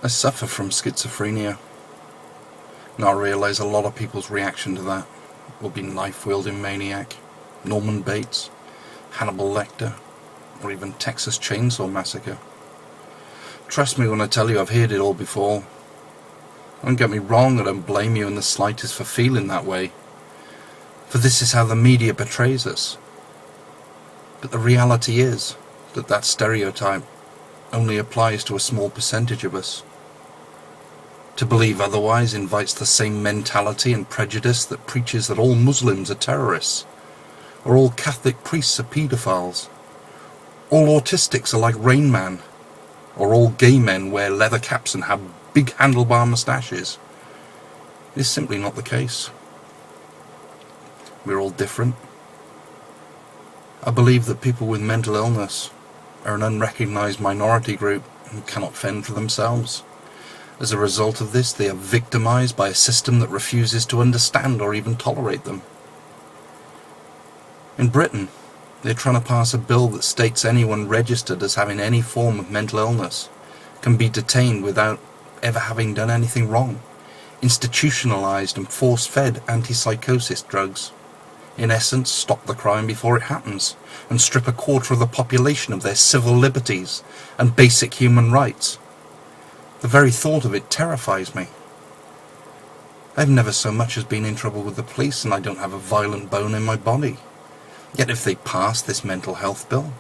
I suffer from schizophrenia, and I realise a lot of people's reaction to that will be knife-wielding maniac, Norman Bates, Hannibal Lecter, or even Texas Chainsaw Massacre. Trust me when I tell you I've heard it all before. Don't get me wrong, I don't blame you in the slightest for feeling that way, for this is how the media portrays us. But the reality is that that stereotype only applies to a small percentage of us. To believe otherwise invites the same mentality and prejudice that preaches that all Muslims are terrorists, or all Catholic priests are paedophiles, all autistics are like Rain Man, or all gay men wear leather caps and have big handlebar moustaches. It is simply not the case. We're all different. I believe that people with mental illness are an unrecognised minority group who cannot fend for themselves. As a result of this, they are victimised by a system that refuses to understand or even tolerate them. In Britain, they're trying to pass a bill that states anyone registered as having any form of mental illness can be detained without ever having done anything wrong, institutionalised and force-fed antipsychosis drugs. In essence, stop the crime before it happens, and strip a quarter of the population of their civil liberties and basic human rights. The very thought of it terrifies me. I've never so much as been in trouble with the police, and I don't have a violent bone in my body. Yet if they passed this mental health bill,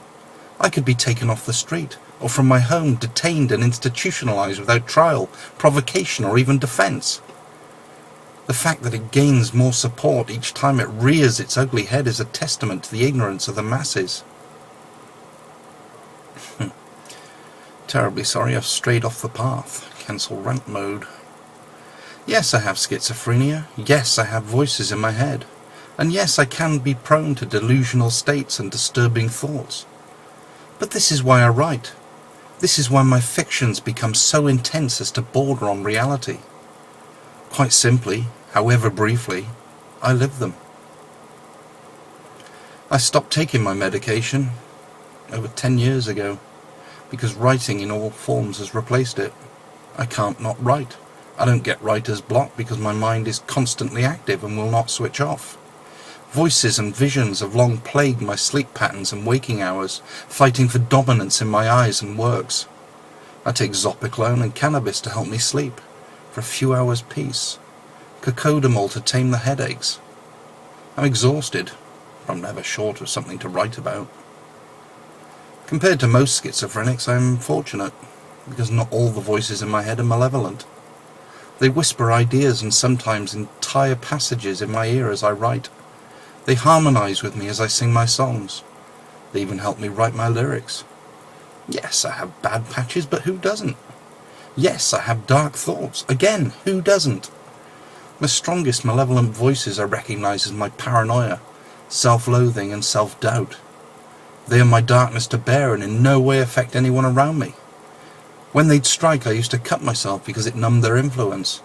I could be taken off the street, or from my home, detained and institutionalised without trial, provocation, or even defence. The fact that it gains more support each time it rears its ugly head is a testament to the ignorance of the masses. Terribly sorry I've strayed off the path. Cancel rant mode. Yes, I have schizophrenia. Yes, I have voices in my head. And yes, I can be prone to delusional states and disturbing thoughts. But this is why I write. This is why my fictions become so intense as to border on reality. Quite simply, however briefly, I live them. I stopped taking my medication over 10 years ago because writing in all forms has replaced it. I can't not write. I don't get writer's block because my mind is constantly active and will not switch off. Voices and visions have long plagued my sleep patterns and waking hours, fighting for dominance in my eyes and works. I take Zopiclone and cannabis to help me sleep, for a few hours peace. Cocodamol to tame the headaches. I'm exhausted, but I'm never short of something to write about. Compared to most schizophrenics, I'm fortunate, because not all the voices in my head are malevolent. They whisper ideas and sometimes entire passages in my ear as I write. They harmonise with me as I sing my songs. They even help me write my lyrics. Yes, I have bad patches, but who doesn't? Yes, I have dark thoughts. Again, who doesn't? My strongest malevolent voices I recognise as my paranoia, self-loathing and self-doubt. They are my darkness to bear and in no way affect anyone around me. When they'd strike, I used to cut myself because it numbed their influence.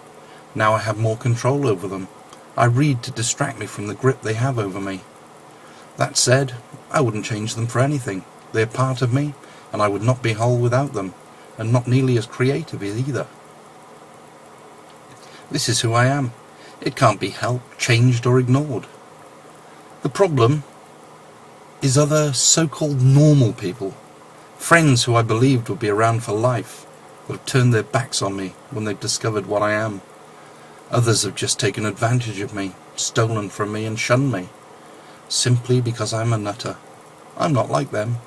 Now I have more control over them. I read to distract me from the grip they have over me. That said, I wouldn't change them for anything. They are part of me, and I would not be whole without them, and not nearly as creative either. This is who I am. It can't be helped, changed, or ignored. The problem is other so-called normal people, friends who I believed would be around for life, that have turned their backs on me when they've discovered what I am. Others have just taken advantage of me, stolen from me and shunned me, simply because I'm a nutter. I'm not like them.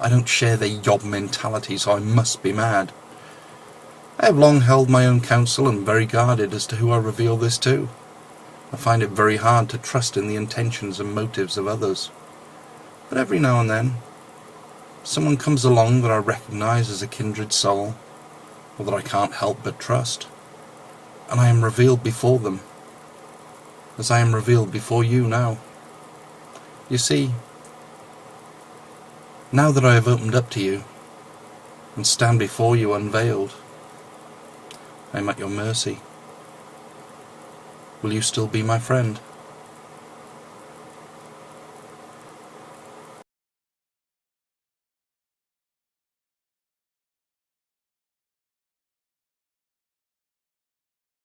I don't share their yob mentality, so I must be mad. I have long held my own counsel and very guarded as to who I reveal this to. I find it very hard to trust in the intentions and motives of others. But every now and then, someone comes along that I recognise as a kindred soul, or that I can't help but trust. And I am revealed before them, as I am revealed before you now. You see, now that I have opened up to you, and stand before you unveiled, I am at your mercy. Will you still be my friend?